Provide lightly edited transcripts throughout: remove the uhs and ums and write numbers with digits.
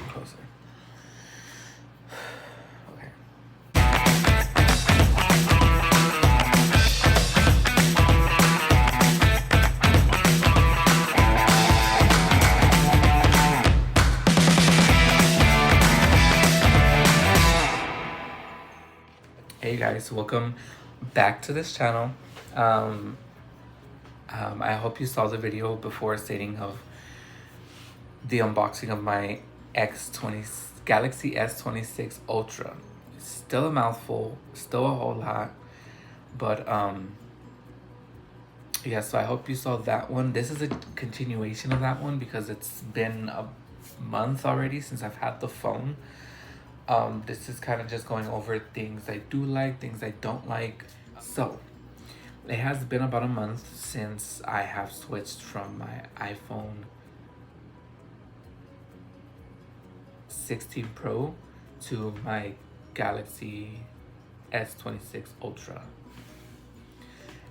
closer. Okay. Hey guys, welcome back to this channel. Um, I hope you saw the video before stating of the unboxing of my Galaxy S26 Ultra. It's still a mouthful, still a whole lot, but yeah, so I hope you saw that one. This is a continuation of that one because it's been a month already since I've had the phone. This is kind of just going over things I do like, things I don't like. So it has been about a month since I have switched from my iPhone 16 Pro to my Galaxy S26 Ultra.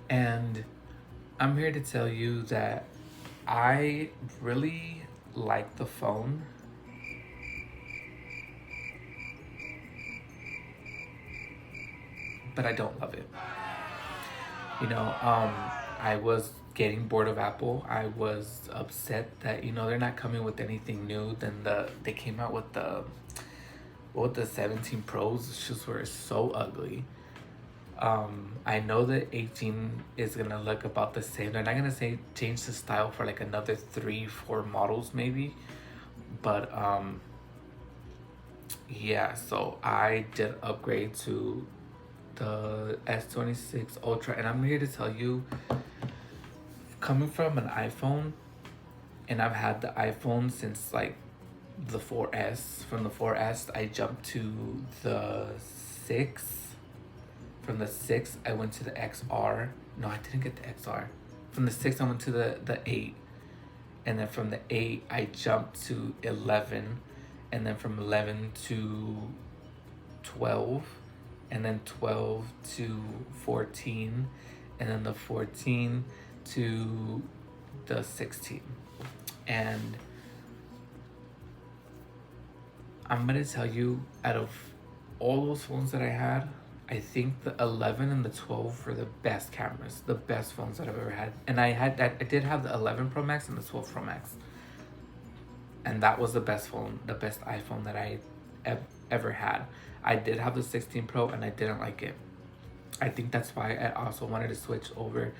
And I'm here to tell you that I really like the phone. But I don't love it. You know, I was getting bored of Apple. I was upset that, you know, they're not coming with anything new. Then they came out with the 17 Pros. It's just were so ugly. I know that 18 is gonna look about the same. They're not gonna say change the style for like another 3-4 models maybe, but yeah. So I did upgrade to the S26 Ultra, and I'm here to tell you, coming from an iPhone, and I've had the iPhone since like the 4S. From the 4S, I jumped to the 6. From the 6, I went to the XR. No, I didn't get the XR. From the 6, I went to the 8. And then from the 8, I jumped to 11. And then from 11 to 12. And then 12 to 14. And then the 14 to the 16. And I'm going to tell you, out of all those phones that I had, I think the 11 and the 12 were the best cameras, the best phones that I've ever had. And I did have the 11 Pro Max and the 12 Pro Max. And that was the best phone, the best iPhone that I ever had. I did have the 16 Pro and I didn't like it. I think that's why I also wanted to switch over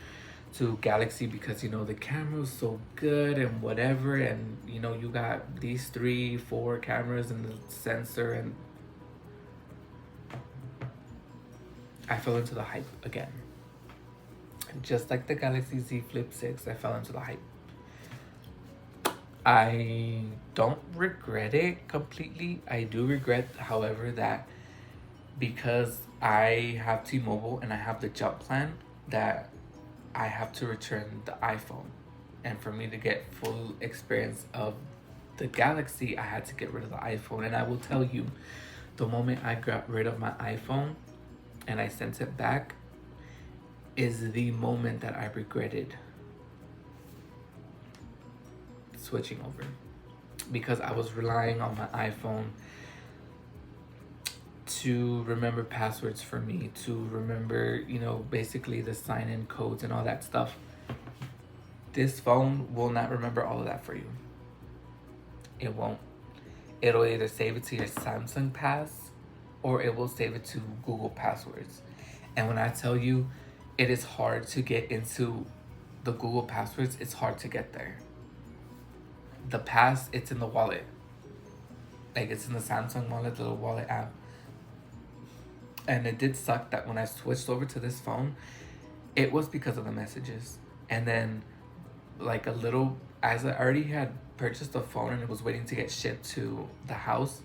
to Galaxy, because, you know, the camera was so good and whatever, and, you know, you got these 3-4 cameras and the sensor, and I fell into the hype again. Just like the Galaxy Z Flip 6, I fell into the hype. I don't regret it completely. I do regret, however, that because I have T-Mobile and I have the jump plan, that I have to return the iPhone. And for me to get full experience of the Galaxy, I had to get rid of the iPhone. And I will tell you, the moment I got rid of my iPhone and I sent it back is the moment that I regretted switching over, because I was relying on my iPhone to remember passwords for me, to remember, you know, basically the sign-in codes and all that stuff. This phone will not remember all of that for you. It won't. It'll either save it to your Samsung Pass or it will save it to Google passwords. And when I tell you it is hard to get into the Google passwords, it's hard to get there. The pass, it's in the wallet. Like, it's in the Samsung wallet, the little wallet app. And it did suck that when I switched over to this phone, it was because of the messages. And then, like, as I already had purchased the phone and it was waiting to get shipped to the house,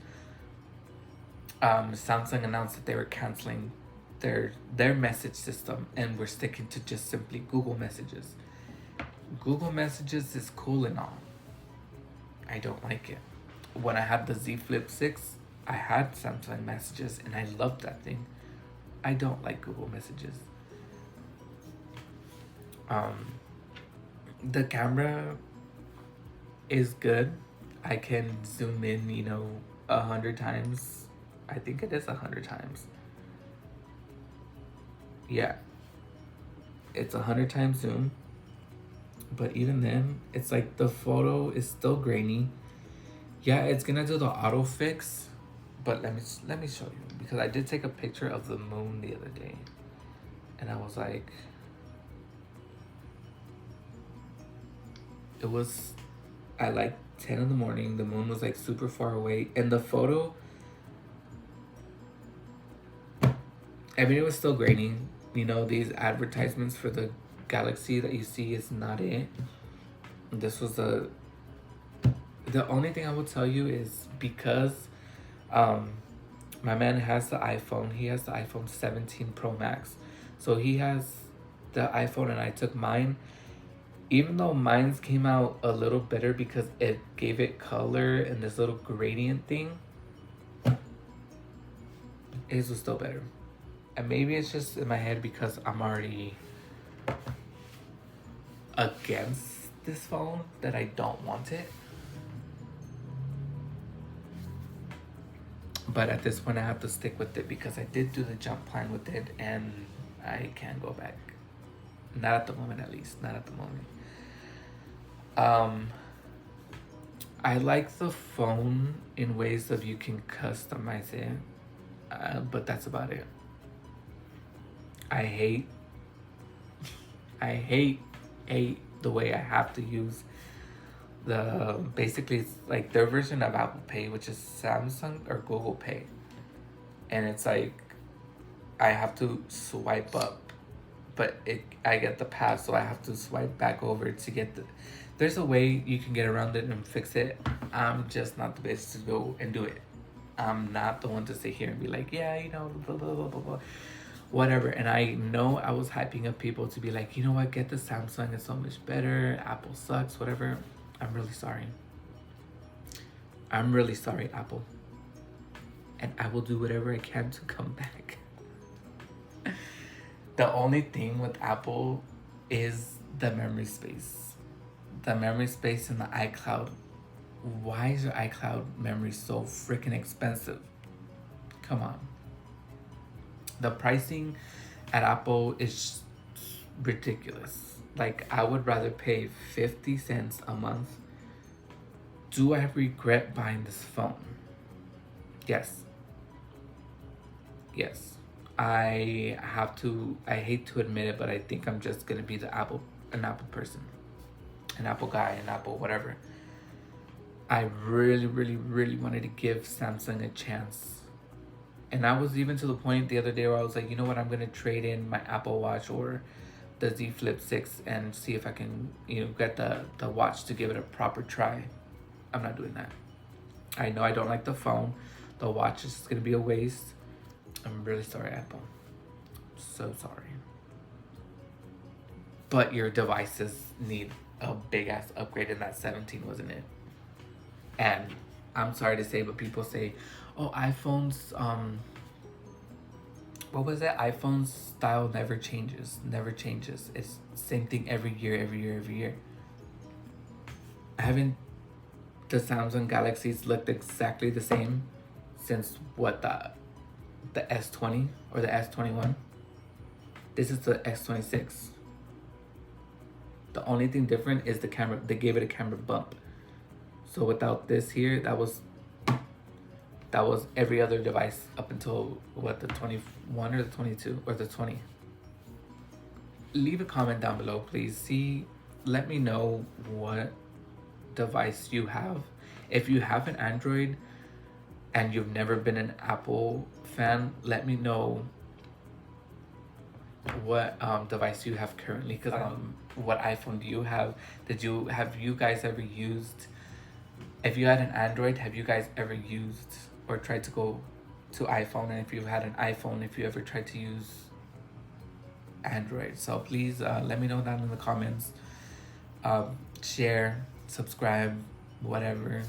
Samsung announced that they were canceling their message system and we're sticking to just simply Google Messages. Google Messages is cool and all. I don't like it. When I had the Z Flip 6, I had Samsung Messages and I loved that thing. I don't like Google Messages. The camera is good. I can zoom in, 100 times. I think it is 100 times. Yeah, it's 100 times zoom. But even then, it's like the photo is still grainy. Yeah, it's gonna do the auto fix, but let me show you, because I did take a picture of the moon the other day, and I was like, it was at like 10 in the morning. The moon was like super far away, and the photo, I mean, it was still grainy. These advertisements for the Galaxy that you see is not it. This was the only thing I will tell you is, because um my man has the iPhone. He has the iPhone 17 Pro Max. So he has the iPhone, and I took mine. Even though mine's came out a little better because it gave it color and this little gradient thing, his was still better. And maybe it's just in my head because I'm already against this phone that I don't want it. But at this point, I have to stick with it because I did do the jump plan with it, and I can't go back. Not at the moment, at least. Not at the moment. I like the phone in ways that you can customize it, but that's about it. I hate the way I have to use basically it's like their version of Apple Pay, which is Samsung or Google Pay. And it's like I have to swipe up, but I get the pass, so I have to swipe back over to get there's a way you can get around it and fix it. I'm just not the best to go and do it. I'm not the one to sit here and be like, yeah, blah, blah, blah, blah, blah, whatever. And I know I was hyping up people to be like, what, get the Samsung, it's so much better, Apple sucks, whatever. I'm really sorry. I'm really sorry, Apple. And I will do whatever I can to come back. The only thing with Apple is the memory space. The memory space in the iCloud. Why is your iCloud memory so freaking expensive? Come on. The pricing at Apple is ridiculous. Like, I would rather pay 50 cents a month. Do I regret buying this phone? Yes. Yes. I hate to admit it, but I think I'm just gonna be an Apple person. An Apple guy, an Apple whatever. I really, really, really wanted to give Samsung a chance. And I was even to the point the other day where I was like, you know what, I'm gonna trade in my Apple Watch or the Z Flip 6 and see if I can, get the watch to give it a proper try. I'm not doing that. I know I don't like the phone. The watch is gonna be a waste. I'm really sorry, Apple. So sorry. But your devices need a big ass upgrade, and that 17 wasn't it. And I'm sorry to say, but people say, oh, iPhones, what was it? iPhone's style never changes. It's the same thing every year. Haven't the Samsung Galaxies looked exactly the same since what, the S20 or the S21? This is the S26. The only thing different is the camera. They gave it a camera bump. So without this here, that was every other device up until what, the 21 or the 22 or the 20. Leave a comment down below, please. Let me know what device you have. If you have an Android and you've never been an Apple fan, let me know what device you have currently, because what iPhone do you have? Have you guys ever used, if you had an Android, have you guys ever used or tried to go to iPhone? And if you had an iPhone, if you ever tried to use Android? So please let me know down in the comments. Share, subscribe, whatever.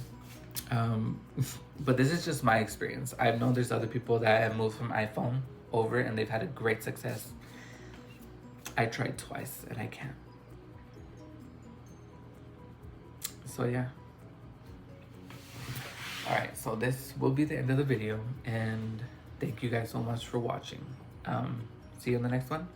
But this is just my experience. I've known there's other people that have moved from iPhone over and they've had a great success. I tried twice and I can't. So yeah. All right, so this will be the end of the video, and thank you guys so much for watching. See you in the next one.